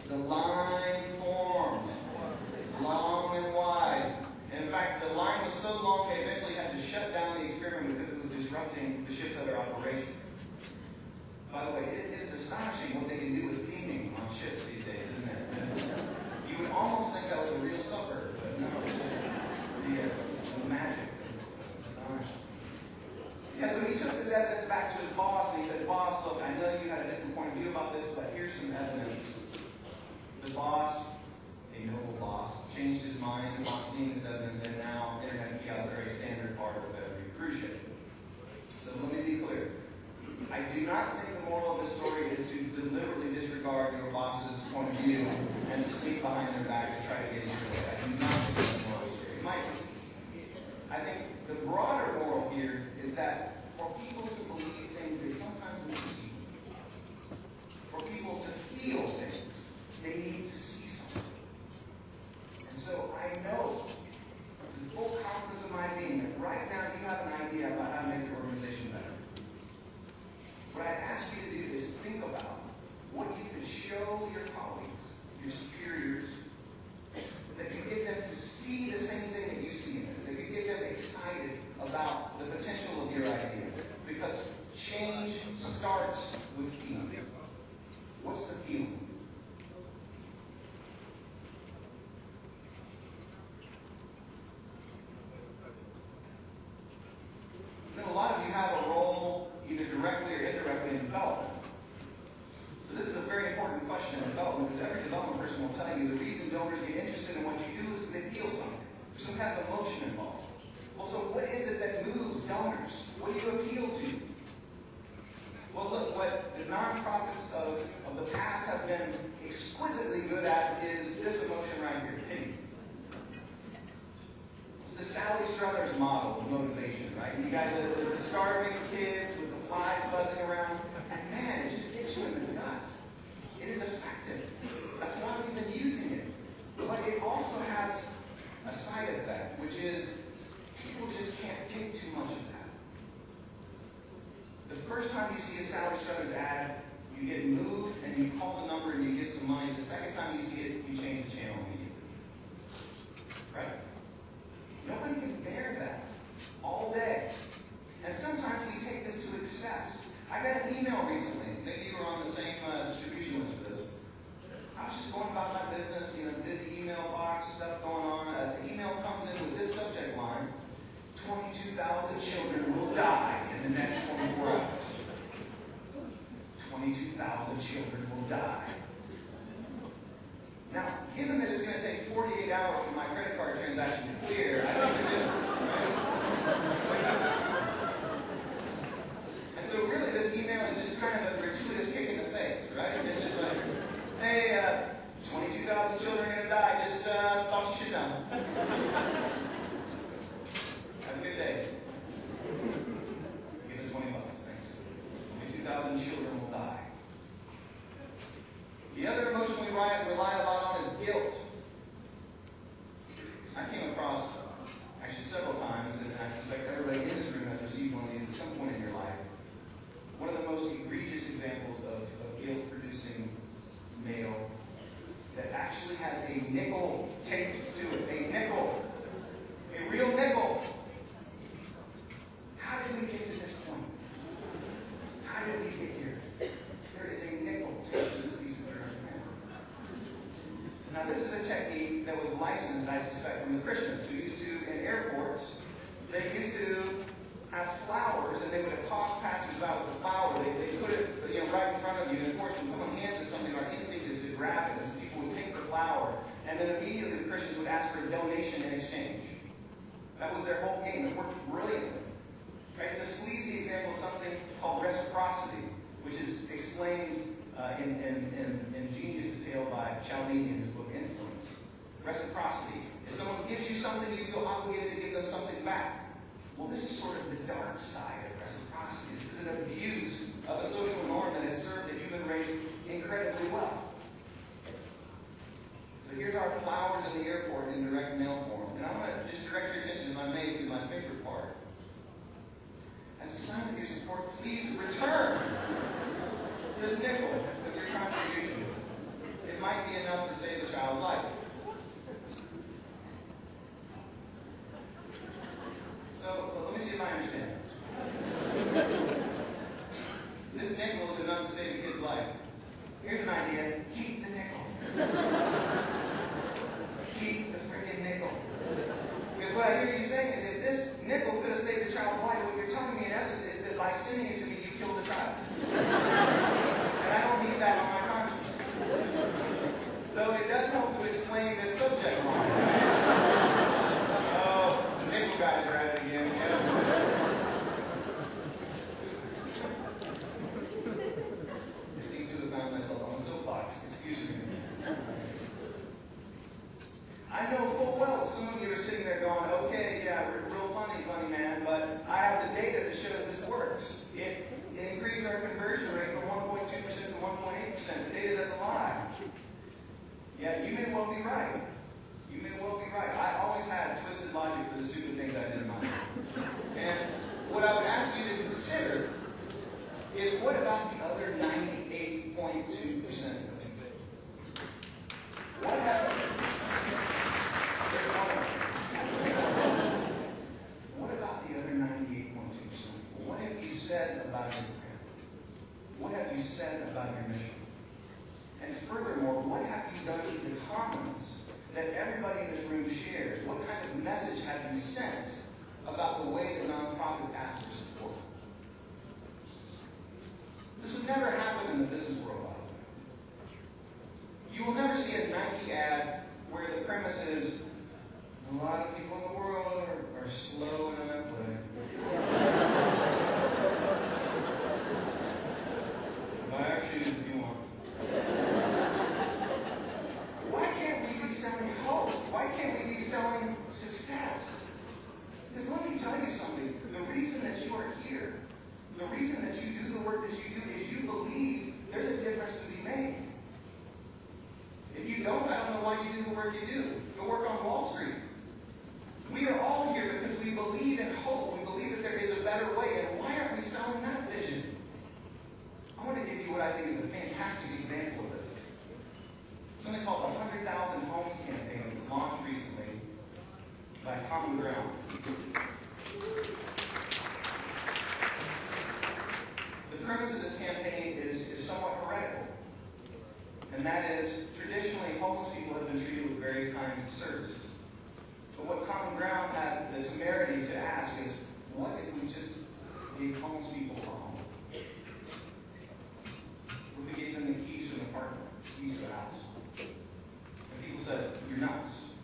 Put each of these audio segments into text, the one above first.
The line formed, long and wide. And in fact, the line was so long they eventually had to shut down the experiment because it was disrupting the ship's other operations. By the way, it is astonishing what they can do with theming on ships these days, isn't it? You would almost think that was a real suburb, but no, it's just the magic of design. Yeah, so he took this evidence back to his boss, and he said, "Boss, look, I know you had a different point of view about this, but here's some evidence." The boss, a noble boss, changed his mind upon seeing this evidence, and now internet kiosks are a standard part of every cruise ship. So let me be clear. I do not think the moral of this story is to deliberately disregard your boss's point of view and to sneak behind their back and try to get into it. I do not think that's the moral of the story. It might be. I think the broader moral here is that for people to believe things, they sometimes need to see. For people to feel things, they need to see something. And so I know, to the full confidence of my being, that right now you have an idea about how to make your organization better. What I'd ask you to do is think about what you could show your colleagues, your superiors, that could get them to see the same thing that you see in this. That could get them excited about the potential of your idea. Because change starts with feeling. What's the feeling? A lot of you have a role, either directly or indirectly, in development. So this is a very important question in development, because every development person will tell you the reason donors get interested in what you do is because they feel something. There's some kind of emotion involved. Well, so what is it that moves donors? What do you appeal to? Well, look, what the nonprofits of the past have been exquisitely good at is this emotion right here, pity. It's the Sally Struthers model of motivation, right? You got the starving kids with the flies buzzing around, and man, it just gets you in the gut. It is effective. That's why we've been using it. But it also has a side effect, which is people just can't take too much of that. The first time you see a Sally Struthers ad, you get moved and you call the number and you give some money. The second time you see it, you change the channel immediately. Right? Nobody can bear that all day. And sometimes we take this to excess. I got an email recently. Maybe you were on the same distribution list for this. I was just going about my business, busy email box, stuff going on. The email comes in with this subject line: 22,000 children will die in the next 24 hours. 22,000 children will die. Now, given that it's going to take 48 hours for my credit card transaction to clear, I don't think it, right? And so really this email is just kind of a gratuitous kick in the face, right? It's just like, hey, 22,000 children are going to die, just thought you should know. Have a good day. Give us $20, thanks. 22,000 children will die. The other emotion we rely a lot on is guilt. I came across, actually several times, and I suspect everybody in this room has received one of these at some point in your life. One of the most egregious examples of guilt-producing mail that actually has a nickel taped to it. A nickel. A real nickel. How did we get to this point? How did we get here? There is a nickel taped to this piece of direct mail. Now, this is a technique that was licensed, I suspect, from the Christians who used to, in airports, they used to have flowers, and they would accost passers by with the flower. They put it right in front of you. And of course, when someone hands us something, our instinct is to grab it. And so people would take the flower, and then immediately the Christians would ask for a donation in exchange. That was their whole game. It worked brilliantly. Right? It's a sleazy example of something called reciprocity, which is explained in ingenious detail by Cialdini in his book Influence. Reciprocity. If someone gives you something, you feel obligated to give them something back. Well, this is sort of the dark side of reciprocity. This is an abuse of a social norm that has served the human race incredibly well. So here's our flowers in the airport in direct mail form. And I want to just direct your attention, if I may, to my favorite part. As a sign of your support, please return this nickel of your contribution. It might be enough to save a child's life. So, well, let me see if I understand. This nickel is enough to save a kid's life. Here's an idea. Keep the nickel. Keep the freaking nickel. Because what I hear you saying is if this nickel could have saved a child's life, what you're telling me in essence is that by sending it to me, you killed a child. And I don't need that on my conscience. Though it does help to explain this subject line. Oh, the nickel guys are at it again. I seem to have found myself on a soapbox. Excuse me. I know full well some of you are sitting there going, okay, yeah, real funny man, but I have the data that shows this works. It increased our conversion rate from 1.2% to 1.8%. The data doesn't lie. Yeah, you may well be right. You may well be right. I always had twisted logic for the stupid things I did in my life. And what I would ask you to consider is what about the other 98.2%? What happened? What about the other 98.2%? What have you said about your prayer? What have you said about your mission? And furthermore, what have you done to the comments that everybody in this room shares? What kind of message have you sent about the way that nonprofits ask for support? This would never happen in the business world, by the way. You will never see a Nike ad where the premise is, a lot of people in the world are slow and unathletic. Buy our shoes if you want. Why can't we be selling hope? Why can't we be selling success? Because let me tell you something. The reason that you are here, the reason that you do the work that you do is you believe there's a difference to be made. If you don't, I don't know why you do the work you do. Go work on Wall Street. We are all here because we believe in hope. We believe that there is a better way. And why aren't we selling that vision? I want to give you what I think is a fantastic example of this. Something called the 100,000 Homes campaign that was launched recently by Common Ground. The premise of this campaign is somewhat heretical. And that is, traditionally, homeless people have been treated with various kinds of services. But what Common Ground had the temerity to ask is, what if we just gave homeless people a home? What if we gave them the keys to an apartment, keys to a house? And people said, you're nuts.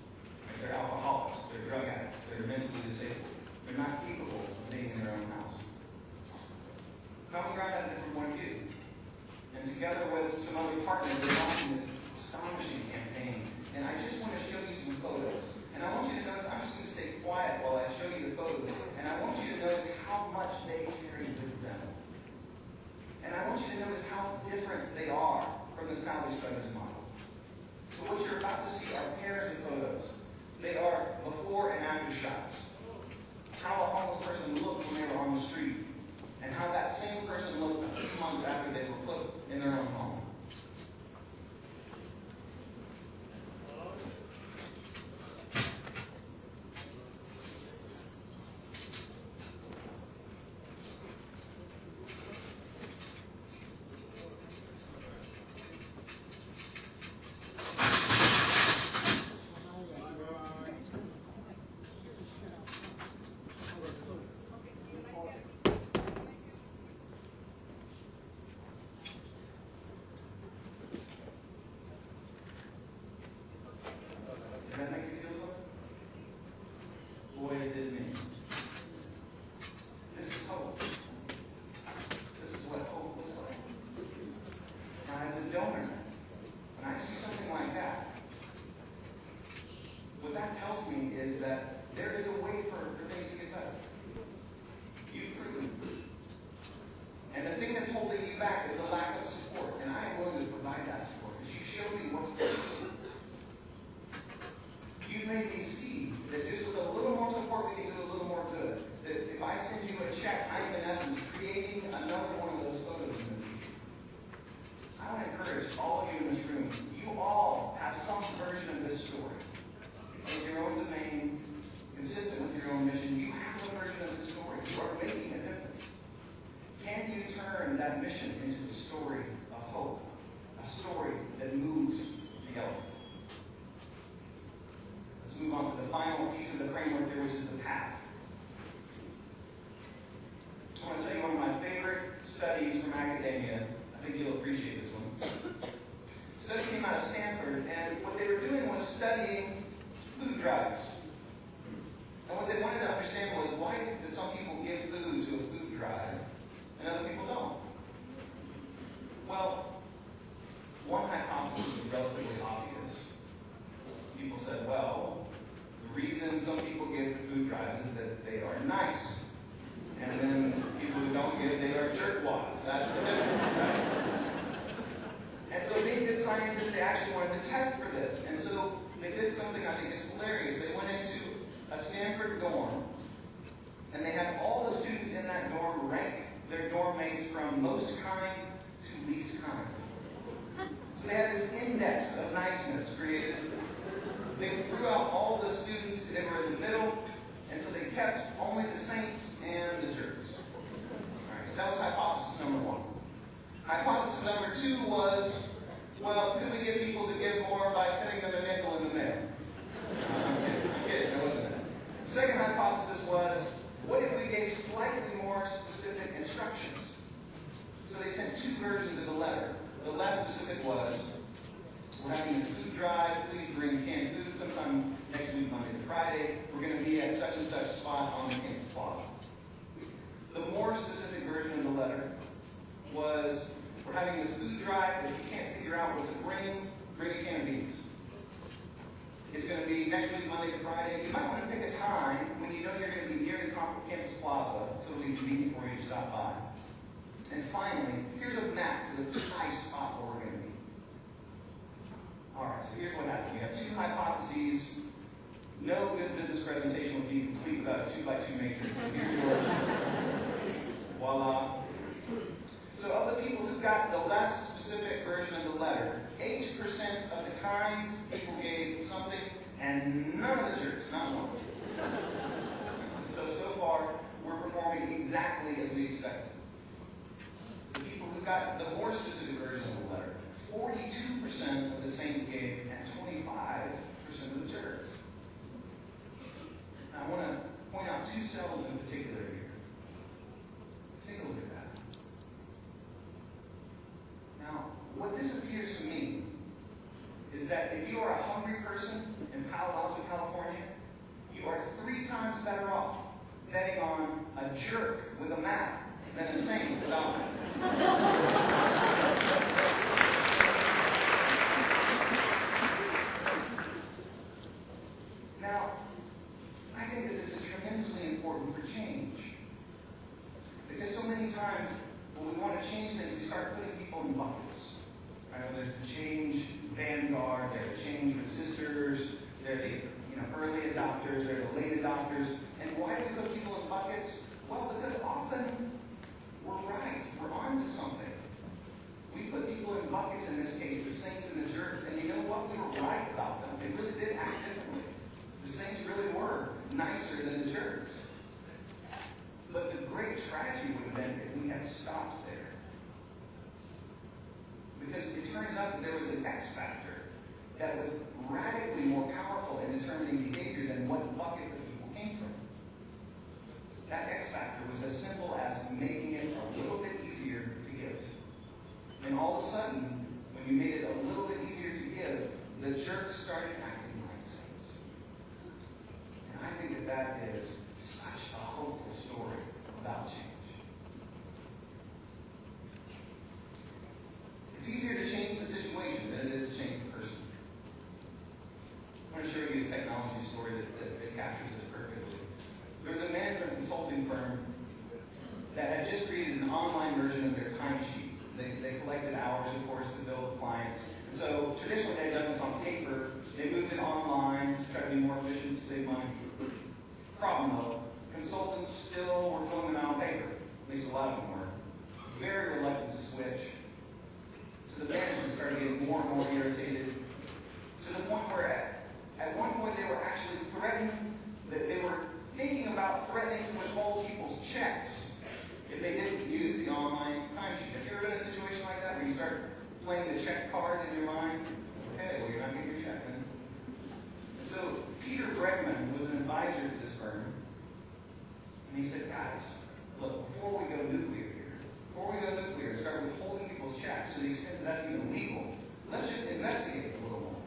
They're alcoholics, they're drug addicts, they're mentally disabled. They're not capable of being in their own house. Common Ground had a different point of view. And together with some other partners, they're launching this astonishing campaign. And I just want to show you some photos. And I want you to notice, I'm just going to stay quiet while I show you the photos. And I want you to notice how much they carry with them. And I want you to notice how different they are from the Salvage Brothers model. So what you're about to see are pairs of photos. They are before and after shots. How a homeless person looked when they were on the street. And how that same person looked a few months after they were put in their own home. encourage all of you in this room, you all have some version of this story. In your own domain, consistent with your own mission, you have a version of this story. You are making a difference. Can you turn that mission into a story of hope? A story that moves the elephant? Let's move on to the final piece of the framework there, which is the path. I want to tell you one of my favorite studies from academia. I think you'll appreciate this one. The study came out of Stanford, and what they were doing was studying food drives. And what they wanted to understand was, why is it that some people give food to a food drive and other people don't? Well, one hypothesis was relatively obvious. People said, well, the reason some people give to food drives is that they are nice. And then people who don't give, they are jerkwads. That's the difference, right? And so being good scientists, they actually wanted to test for this. And so they did something I think is hilarious. They went into a Stanford dorm, and they had all the students in that dorm rank their dorm mates from most kind to least kind. So they had this index of niceness created. They threw out all the students that were in the middle, and so they kept only the saints and the jerks. All right, so that was hypothesis number one. Hypothesis number two was, well, could we get people to give more by sending them a nickel in the mail? I'm kidding, that wasn't it. The second hypothesis was, what if we gave slightly more specific instructions? So they sent two versions of the letter. The less specific was, we're having this food drive, please bring canned food sometime next week, Monday to Friday. We're going to be at such and such spot on the campus plaza. The more specific version of the letter was, we're having this food drive. If you can't figure out what to bring a can of beans. It's going to be next week, Monday to Friday. You might want to pick a time when you know you're going to be near the campus plaza so it'll be convenient for you to stop by. And finally, here's a map to the precise spot where we're going to be. All right, so here's what happened. We have two hypotheses. No good business presentation would be complete without a 2x2 matrix. So here's yours. Voila. So of the people who got the less specific version of the letter, 80% of the kind people gave something, and none of the jerks, not one. So far, we're performing exactly as we expected. The people who got the more specific version of the letter, 42% of the saints gave, and 25% of the jerks. Now, I want to point out two cells in particular here. Take a look at that. Now, what this appears to me is that if you are a hungry person in Palo Alto, California, you are 3 times better off betting on a jerk with a map than a saint without one. Now, I think that this is tremendously important for change. Because so many times, when we want to change things, we start putting people in buckets. Right? There's the change vanguard, there are the change resistors, there are the early adopters, there are the late adopters. And why do we put people in buckets? Well, because often we're right. We're onto something. We put people in buckets, in this case, the saints and the jerks, and you know what? We were right about them. They really did act differently. The saints really were nicer than the jerks. But the great tragedy would have been if we had stopped there. Because it turns out that there was an X factor that was radically more powerful in determining behavior than what bucket the people came from. That X factor was as simple as making it a little bit easier to give. And all of a sudden, when you made it a little bit easier to give, the jerks started acting like saints. And I think that that is such a hopeful story about change. It's easier to change the situation than it is to change the person. I'm going to show you a technology story that captures this perfectly. There was a management consulting firm that had just created an online version of their timesheet. They collected hours, of course, to bill the clients. And so traditionally they had done this on paper. They moved it online to try to be more efficient, to save money. Problem though, consultants still were filling them out on paper. At least a lot of them were. Very reluctant to switch. So the management started getting more and more irritated, to the point where at one point they were actually they were thinking about threatening to withhold people's checks if they didn't use the online timesheet. Have you ever been in a situation like that where you start playing the check card in your mind? Okay, well, you're not getting your check then. And so Peter Bregman was an advisor to this firm, and he said, guys, look, before we go nuclear and start withholding people's checks to the extent that that's even legal, let's just investigate a little more.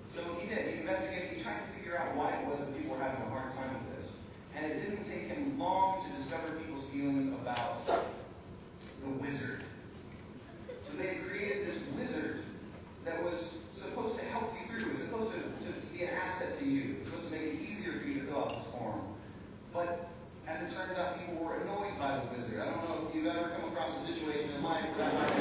So he did. He investigated. He tried to figure out why it was that people were having a hard time with this. And it didn't take him long to discover people's feelings about the wizard. So they had created this wizard that was supposed to help you through. It was supposed to be an asset to you. It was supposed to make it easier for you to fill out this form. But as it turns out, people were annoyed by the wizard. I don't know if you've ever come across a situation in life where that might be.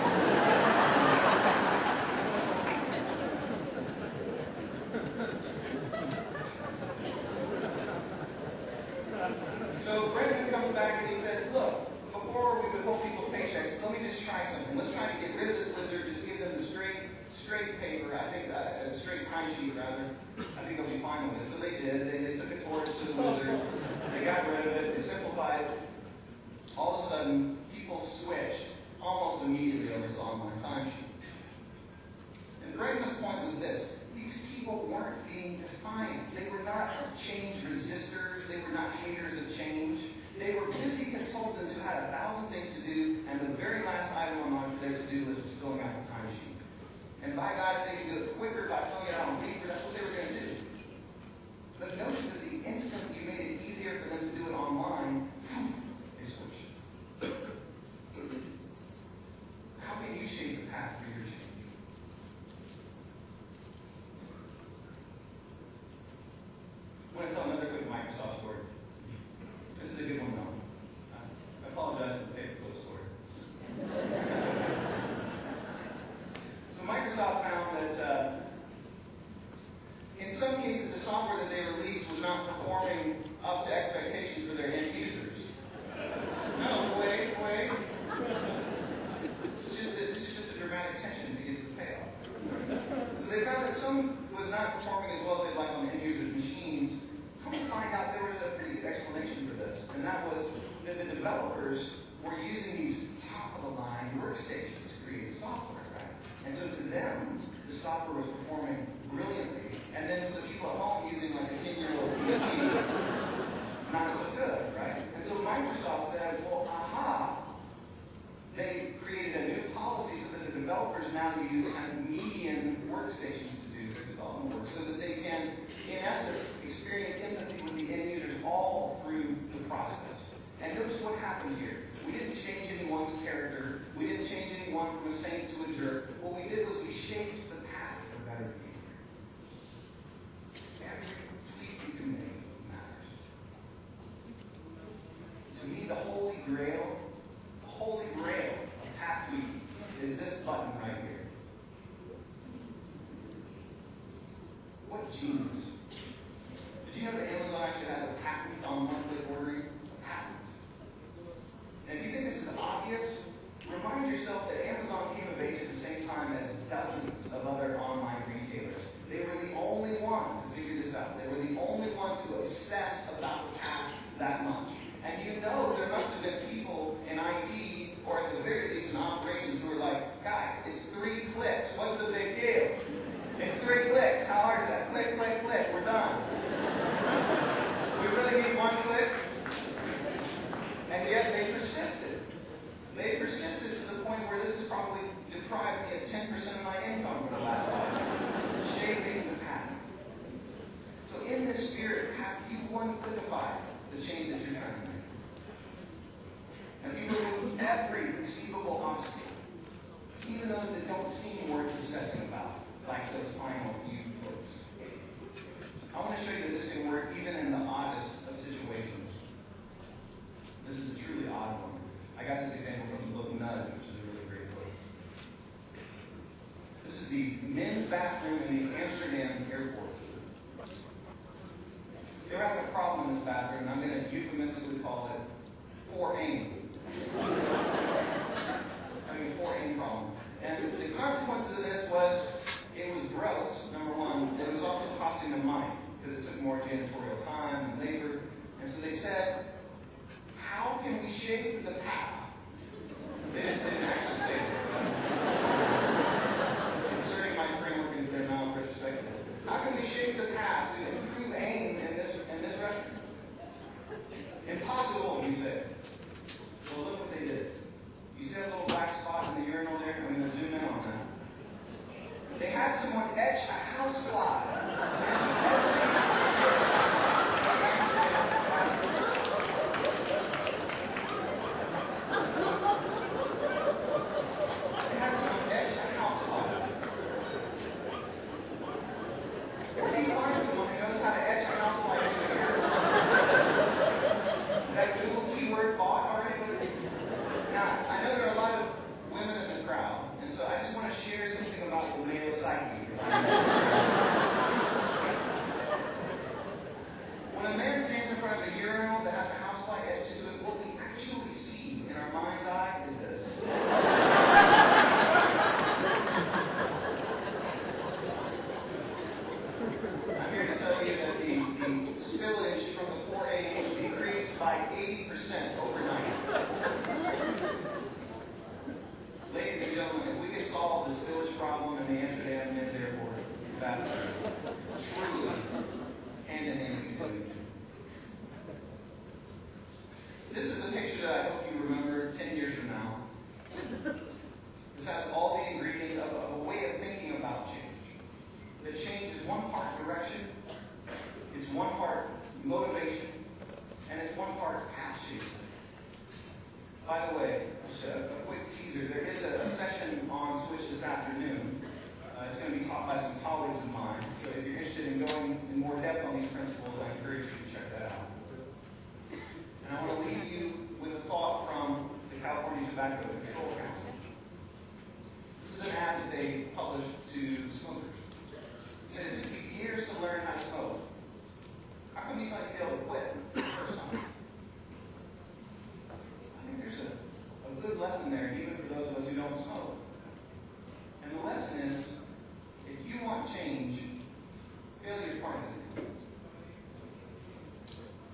So Brendan comes back and he says, look, before we withhold people's paychecks, let me just try something. Let's try to get rid of this wizard, just give them the straight paper, I think, a straight timesheet rather. I think they'll be fine with it. So they did. They took a torch to the wizard. They got rid of it. They simplified it. All of a sudden, people switched almost immediately over to the online timesheet. And Bregman's point was this. These people weren't being defiant. They were not change resistors. They were not haters of change. They were busy consultants who had 1,000 things to do, and the very last item on their to-do list was filling out the timesheet. And by God, if they could do it quicker by filling it out on paper, that's what they were going to do. But notice that the instant you made it easier for them to do it online, they switched. How can you shape the path for your change? I want to tell another quick Microsoft story. This is a good one, though. I apologize for the paperclip story. So Microsoft found that in some cases the software that they released was not performing up to expectations for their end users. No, wait. This is just a dramatic tension to get to the payoff. So they found that some was not performing as well as they'd like on end users' machines. Come to find out there was a pretty good explanation for this, and that was that the developers were using these top-of-the-line workstations to create the software, right? And so to them, the software was performing brilliantly, and then to the people at home using like a 10-year-old PC, not so good, right? And so Microsoft said, well, aha, they created a new policy so that the developers now use kind of median workstations to do their development work, so that they can, in essence, experience empathy with the end users all through the process. And notice what happened here. We didn't change anyone's character. We didn't change anyone from a saint to a jerk. What we did was we shaped the path for better behavior. Every tweak you can make matters. To me, the holy grail of path tweaking is this button right here. What genius. Did you know that Amazon actually has a patent on one-click ordering? A patent. And if you think this is obvious, remind yourself that Amazon came of age at the same time as dozens of other online retailers. They were the only ones to figure this out. They were the only ones to obsess about the path that much. And you know there must have been people in IT, or at the very least in operations, who were like, guys, it's 3 clicks. What's the big deal? It's 3 clicks. How hard is that? Click, click, click. We're done. We really need 1 click? And yet they persisted. They persisted to the point where this has probably deprived me of 10% of my income for the last 5 years. Shaping the path. So in this spirit, have you one-clickified the change that you're trying to make? Have you removed every conceivable obstacle, even those that don't seem worth obsessing about, like those final few clicks? I want to show you that this can work even in the oddest of situations. This is a truly odd one. I got this example from the book Nudge, which is a really great book. This is the men's bathroom in the Amsterdam airport. They're having a problem in this bathroom, and I'm going to euphemistically call it poor aim. Having a poor aim problem. consequences of this was, it was gross, number one. It was also costing them money, because it took more janitorial time and labor. And so they said, how can we shape the path? They didn't actually say this, but inserting my framework into their mouth retrospectively. How can we shape the path to improve aim in this restaurant? Impossible, you said. Well, look what they did. You see that little black spot in the urinal there? I'm going to zoom in on that. They had someone etch a housefly into every. This is a picture that I hope you remember 10 years from now. This has all the ingredients of a way of thinking about change. That change is one part direction, it's one part motivation, and it's one part path shaping. By the way, just a quick teaser, there is a session on Switch this afternoon. It's going to be taught by some colleagues of mine. So if you're interested in going in more depth on these principles, I encourage you to check that out. And I want to leave you with a thought from the California Tobacco Control Council. This is an ad that they published to smokers. It said it took you years to learn how to smoke. How come you thought you'd be able to quit the first time? I think there's a good lesson there, even for those of us who don't smoke. And the lesson is, if you want change, failure is part of it.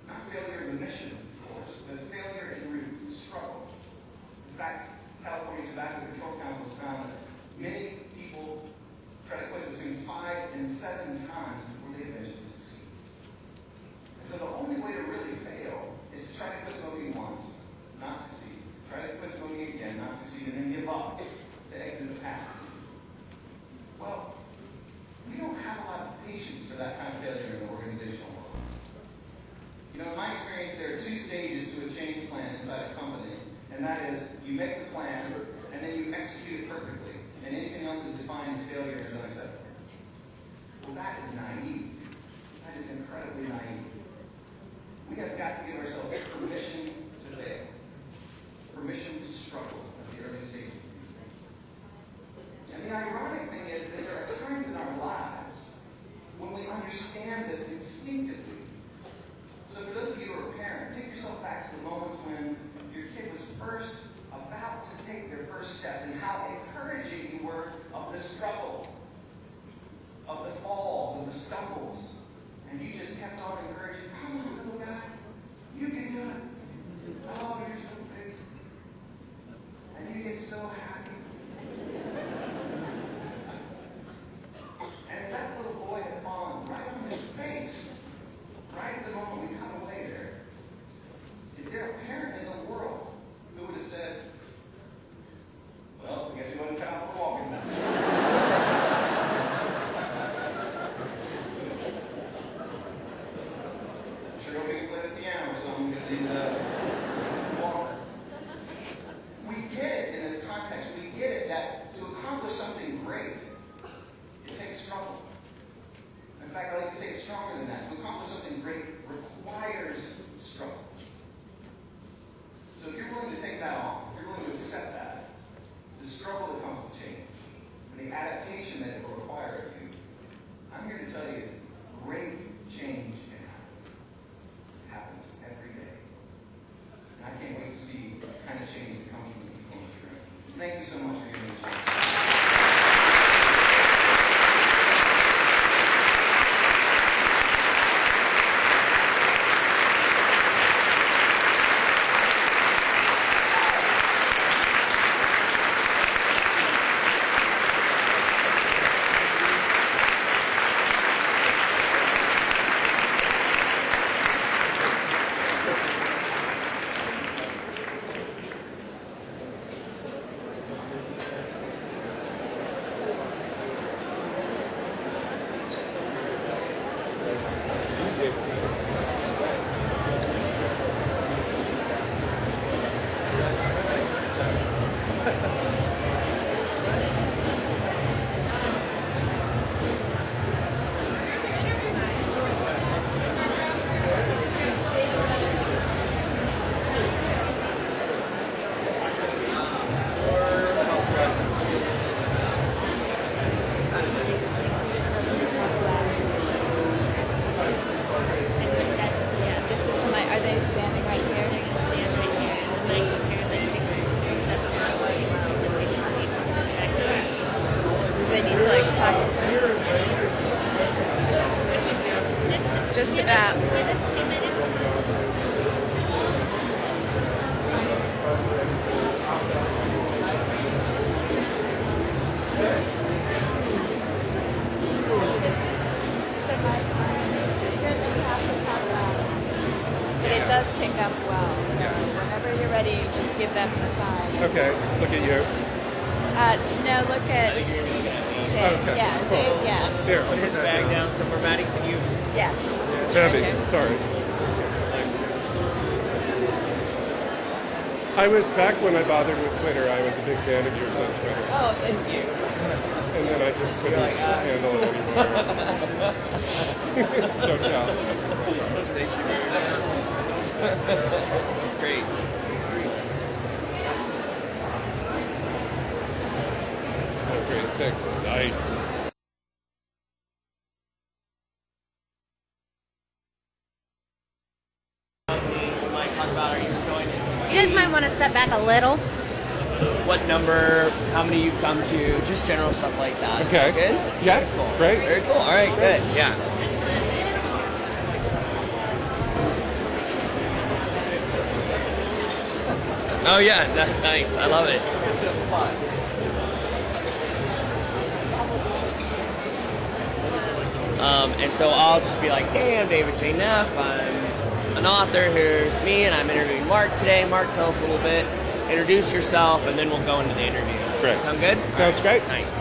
Not failure in the mission, of course, but failure in the struggle. In fact, California Tobacco Control Council has found that many people try to quit between 5 and 7 times before they eventually succeed. And so the only way to really fail is to try to quit smoking once, not succeed. Try to quit smoking again, not succeed, and then give up to exit the path. Well, we don't have a lot of patience for that kind of failure in the organizational world. You know, in my experience, there are 2 stages to a change plan inside a company, and that is, you make the plan, and then you execute it perfectly, and anything else is defined as failure as unacceptable. Well, that is naive. That is incredibly naive. We have got to give ourselves permission to fail, permission to struggle at the early stages of these things. And the ironic thing is that there are times in our lives when we understand this instinctively. So for those of you who are parents, take yourself back to the moments when your kid was first about to take their first steps and how encouraging you were of the struggle, of the falls, of the stumbles. And you just kept on encouraging, come on, little guy, you can do it. Oh, you're so big. And you get so happy. And if that little boy had fallen right on his face, right at the moment we cut away there, is there a parent in the world who would have said, well, I guess he wasn't cut out for walking now. I'm sure we can play the piano or something because he's walker. We get it in this context. We get it that to accomplish something great, it takes struggle. In fact, I like to say it's stronger than that. To accomplish something great requires struggle. So if you're willing to take that on, if you're willing to accept that, the struggle that comes with change, and the adaptation that it will require of you, I'm here to tell you, great change can happen. It happens every day. And I can't wait to see the kind of change that comes from the people in this room. Thank you so much for giving me a chance. Okay, look at you. No, look at Dave. Okay, Yeah, cool. Dave, yeah. Here, Put his bag down somewhere, Maddie. Can you? Yes. It's heavy, Okay. sorry. I was, back when I bothered with Twitter, I was a big fan of yours on Twitter. Oh, thank you. And then I just couldn't handle it anymore. Don't tell. That's great. Oh, great, thanks. Nice. We might talk about, are you enjoying it? You guys might want to step back a little. What number, how many you've come to, just general stuff like that. Okay. Good? Yeah, Very cool. great. Very cool. All right, good. Yeah. Oh yeah, nice. I love it. It's a spot. And so I'll just be like, hey, I'm David J. Neff. I'm an author. Here's me, and I'm interviewing Mark today. Mark, tell us a little bit. Introduce yourself, and then we'll go into the interview. Great. Sound good? Sounds great. Nice.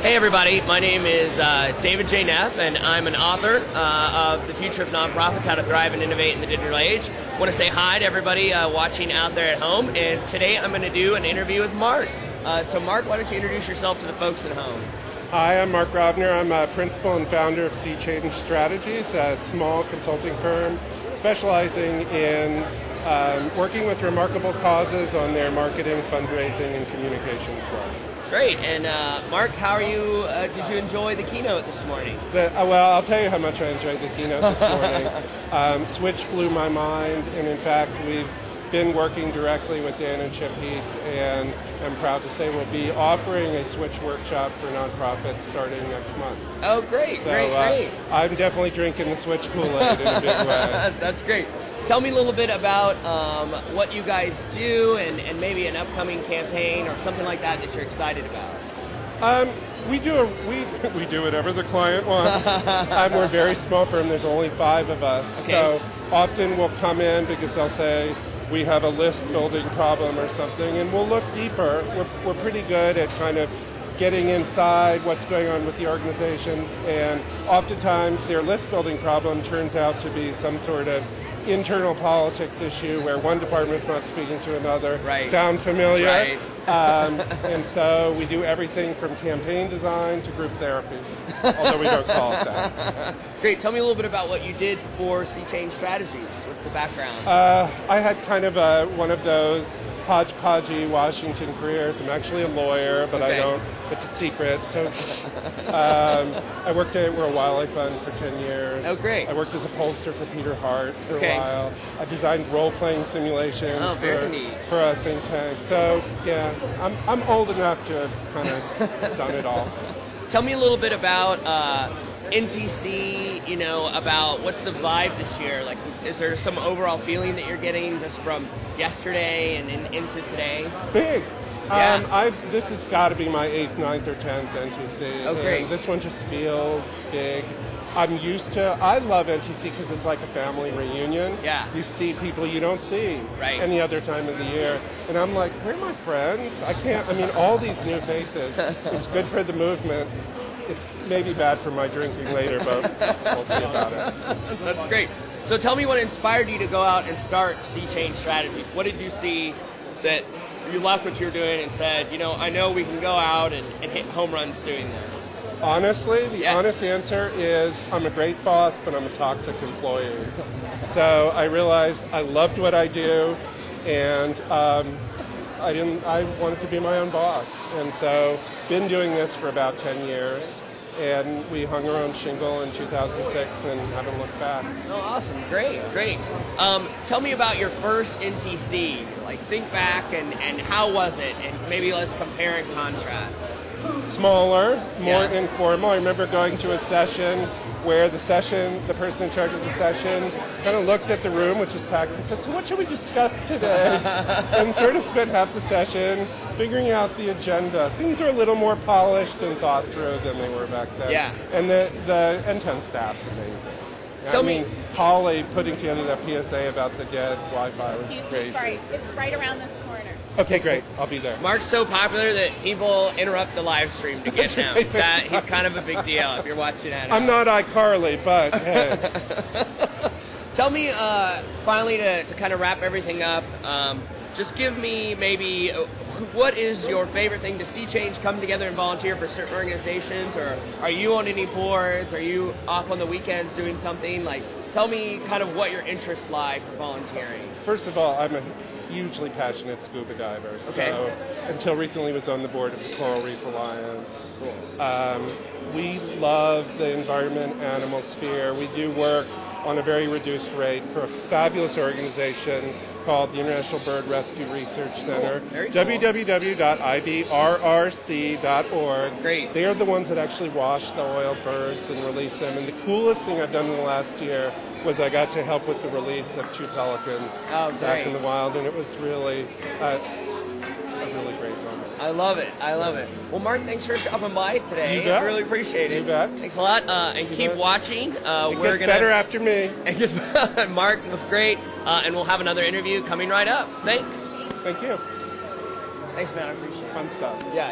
Hey everybody, my name is David J. Neff, and I'm an author of The Future of Nonprofits, How to Thrive and Innovate in the Digital Age. I want to say hi to everybody watching out there at home, and today I'm going to do an interview with Mark. So Mark, why don't you introduce yourself to the folks at home? Hi, I'm Mark Rovner. I'm a principal and founder of Sea Change Strategies, a small consulting firm specializing in working with remarkable causes on their marketing, fundraising, and communications work. Great. And Mark, how are you? Did you enjoy the keynote this morning? Well, I'll tell you how much I enjoyed the keynote this morning. Switch blew my mind, and in fact, we've been working directly with Dan and Chip Heath, and I'm proud to say we'll be offering a Switch workshop for nonprofits starting next month. Oh, great, So, great. I'm definitely drinking the Switch Kool-Aid in a big way. That's great. Tell me a little bit about what you guys do and maybe an upcoming campaign or something like that that you're excited about. We do whatever the client wants. We're a very small firm. There's only 5 of us. Okay. So often we'll come in because they'll say, we have a list building problem or something, and we'll look deeper. We're pretty good at kind of getting inside what's going on with the organization, and oftentimes their list building problem turns out to be some sort of internal politics issue where one department's not speaking to another. Right. Sound familiar? Right. And so we do everything from campaign design to group therapy, although we don't call it that. Great. Tell me a little bit about what you did for Sea Change Strategies. What's the background? I had kind of one of those hodgepodgey Washington careers. I'm actually a lawyer, but Okay. I don't. It's a secret. So I worked at World Wildlife Fund for 10 years. Oh, great. I worked as a pollster for Peter Hart for Okay. a while. I designed role-playing simulations Oh, very neat. for a think tank. So yeah, I'm old enough to have kind of done it all. Tell me a little bit about NTC, about what's the vibe this year? Like, is there some overall feeling that you're getting just from yesterday and into today? Big. Yeah. This has got to be my 8th, 9th, or 10th NTC. Oh, great. And this one just feels big. I love NTC because it's like a family reunion. Yeah. You see people you don't see Right. any other time of the year. And I'm like, where are my friends? All these new faces. It's good for the movement. It's maybe bad for my drinking later, but we'll see about it. That's great. So tell me what inspired you to go out and start Sea Change Strategies. What did you see that you left what you were doing and said, I know we can go out and hit home runs doing this? Honestly, the Yes. honest answer is I'm a great boss, but I'm a toxic employee. So I realized I loved what I do, and I wanted to be my own boss. And so been doing this for about 10 years, and we hung our own shingle in 2006 and haven't looked back. Oh, awesome. Great. Tell me about your first NTC. Like, think back and how was it? And maybe let's compare and contrast. Smaller, more Yeah. informal. I remember going to a session where the person in charge of the session kind of looked at the room, which is packed, and said, so what should we discuss today? And sort of spent half the session figuring out the agenda. Things are a little more polished and thought through than they were back then. Yeah. And the NTEN staff's amazing. Tell me, Holly putting together that PSA about the dead Wi-Fi was Excuse me, crazy. sorry. It's right around this corner. Okay, great. I'll be there. Mark's so popular that people interrupt the live stream to get him. right. That he's kind of a big deal if you're watching that. I'm not iCarly, but hey. Tell me, finally, to kind of wrap everything up, just give me maybe what is your favorite thing to see change come together and volunteer for certain organizations, or are you on any boards? Are you off on the weekends doing something? Like, tell me kind of what your interests lie for volunteering. First of all, I'm a hugely passionate scuba diver. Okay. So until recently was on the board of the Coral Reef Alliance. Cool. We love the environment animal sphere. We do work on a very reduced rate for a fabulous organization called the International Bird Rescue Research Center. Very cool. www.ibrrc.org. Great. They are the ones that actually wash the oiled birds and release them. And the coolest thing I've done in the last year was I got to help with the release of 2 pelicans back in the wild, and it was really a really great moment. I love it. I love it. Well, Mark, thanks for stopping by today. You bet. I really appreciate it. You bet. Thanks a lot, and keep bet. watching. It gets better after me. Mark was great, and we'll have another interview coming right up. Thanks. Thank you. Thanks, man. I appreciate it. Fun stuff. Yeah.